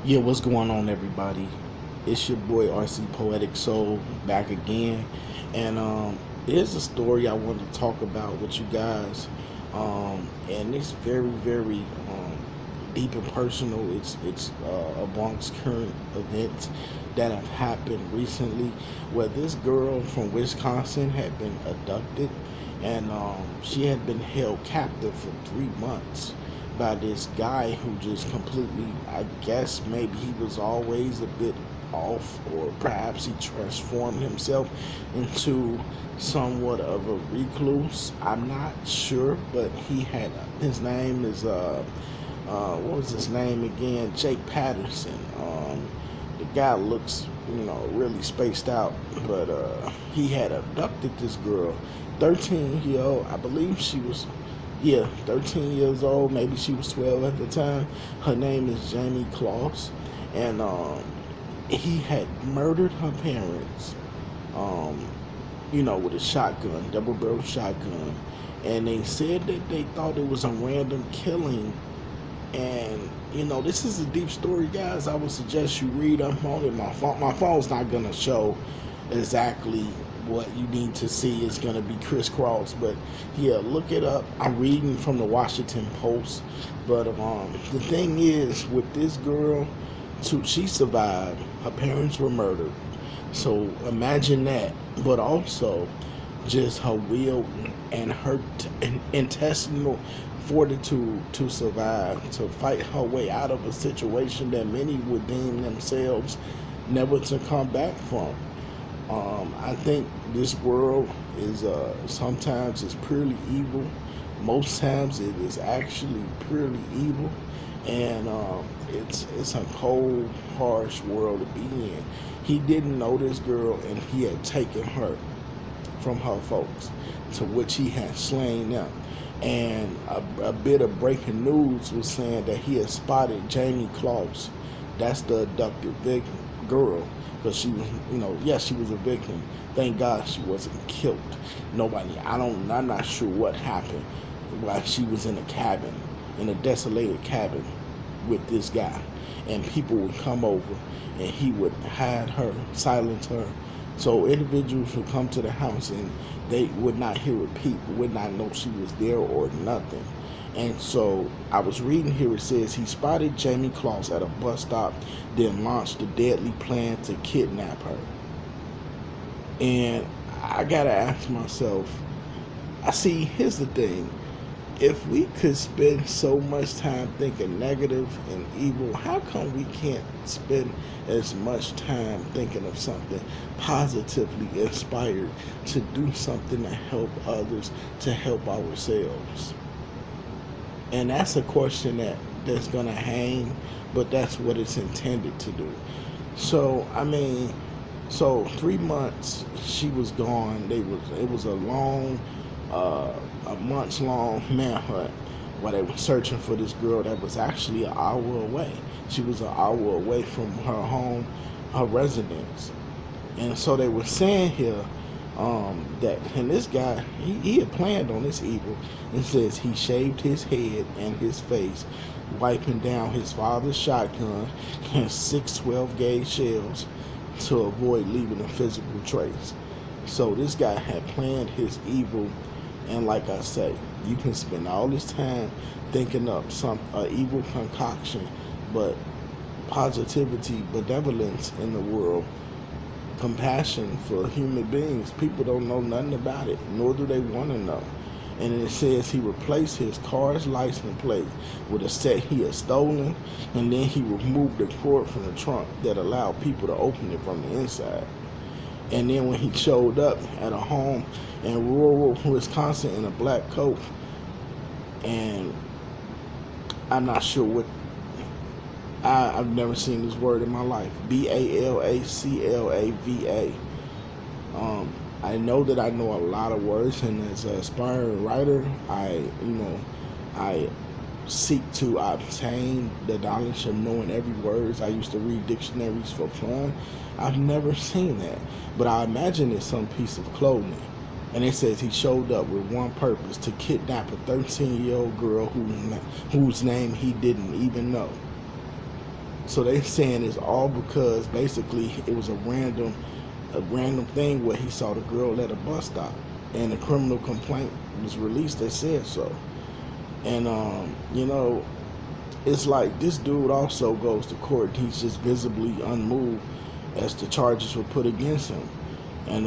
Yeah, what's going on, everybody? It's your boy RC Poetic Soul back again, and here's a story I want to talk about with you guys, and it's very deep and personal. It's amongst current events that have happened recently, where this girl from Wisconsin had been abducted, and she had been held captive for 3 months by this guy who just completely, I guess maybe he was always a bit off, or perhaps he transformed himself into somewhat of a recluse. I'm not sure, but his name is what was his name again? Jake Patterson. The guy looks, really spaced out, but he had abducted this girl, 13-year old. I believe she was, yeah, 13 years old. Maybe she was 12 at the time. Her name is Jayme Closs, and he had murdered her parents. Um, with a shotgun, double barrel shotgun, and they said that they thought it was a random killing. And this is a deep story, guys. I would suggest you read up on it. My phone's not gonna show exactly what you need to see. It's gonna be crisscross, but yeah, look it up. I'm reading from the Washington Post, but the thing is with this girl, too, she survived. Her parents were murdered, so imagine that. But also, just her will and her intestinal fortitude to survive, to fight her way out of a situation that many would deem themselves never to come back from. I think this world is sometimes it's purely evil. Most times it is actually purely evil, and it's a cold, harsh world to be in. He didn't know this girl, and he had taken her from her folks, to which he had slain them. And a bit of breaking news was saying that he had spotted Jayme Closs. That's the abducted victim girl, because she was, yes, she was a victim. Thank God she wasn't killed. Nobody, I'm not sure what happened. Like, she was in a cabin, in a desolated cabin with this guy, and people would come over, and he would hide her, silence her, so individuals would come to the house and they would not hear a peep, would not know she was there or nothing. And so I was reading here, it says he spotted Jayme Closs at a bus stop, then launched a deadly plan to kidnap her. And I gotta ask myself, I see, here's the thing. If we could spend so much time thinking negative and evil, how come we can't spend as much time thinking of something positively inspired, to do something to help others, to help ourselves? And that's a question that's gonna hang, but that's what it's intended to do. So I mean, so 3 months she was gone. It was a long, a months long manhunt while they were searching for this girl that was actually an hour away. She was an hour away from her home, her residence. And so they were saying here, that, and this guy, he had planned on this evil. It says he shaved his head and his face, wiping down his father's shotgun and six 12 gauge shells to avoid leaving a physical trace. So this guy had planned his evil, and like I say, you can spend all this time thinking up some evil concoction, but positivity, benevolence in the world, compassion for human beings. People don't know nothing about it, nor do they want to know. And it says he replaced his car's license plate with a set he had stolen, and then he removed the cord from the trunk that allowed people to open it from the inside. And then when he showed up at a home in rural Wisconsin in a black coat, and I'm not sure what, I've never seen this word in my life. BALACLAVA. I know that I know a lot of words, and as an aspiring writer, I seek to obtain the knowledge of knowing every word. I used to read dictionaries for fun. I've never seen that, but I imagine it's some piece of clothing. And it says he showed up with one purpose: to kidnap a 13-year-old girl whose name he didn't even know. So they saying it's all because basically it was a random thing where he saw the girl at a bus stop, and a criminal complaint was released that said so. And you know, it's like this dude also goes to court. He's just visibly unmoved as the charges were put against him. And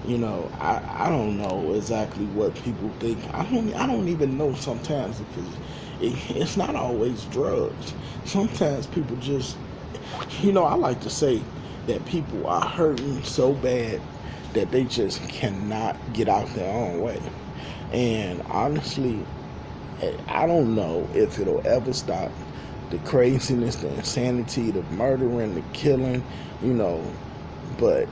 you know, I don't know exactly what people think. I don't even know sometimes if it's not always drugs. Sometimes people just, you know, I like to say that people are hurting so bad that they just cannot get out their own way. And honestly, I don't know if it'll ever stop. The craziness, the insanity, the murdering, the killing, you know. But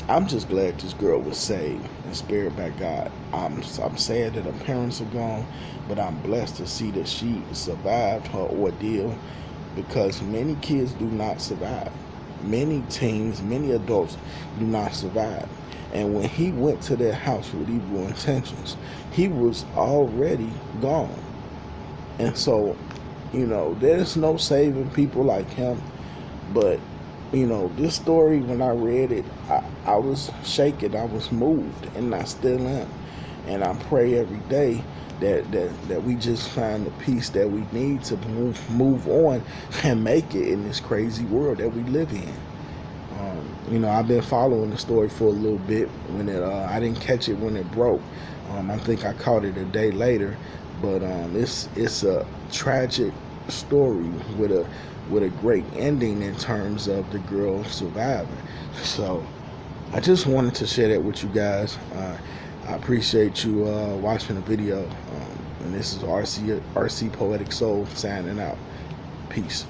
I'm just glad this girl was saved and spared by God. I'm sad that her parents are gone, but I'm blessed to see that she survived her ordeal, because many kids do not survive. Many teens, many adults do not survive. And when he went to their house with evil intentions, he was already gone. And so, you know, there's no saving people like him. But, you know, this story, when I read it, I was shaken, I was moved, and I still am. And I pray every day that we just find the peace that we need to move on and make it in this crazy world that we live in. You know, I've been following the story for a little bit. When I didn't catch it when it broke. I think I caught it a day later. But it's a tragic story with a great ending in terms of the girl surviving. So I just wanted to share that with you guys. I appreciate you watching the video. And this is RC Poetic Soul signing out. Peace.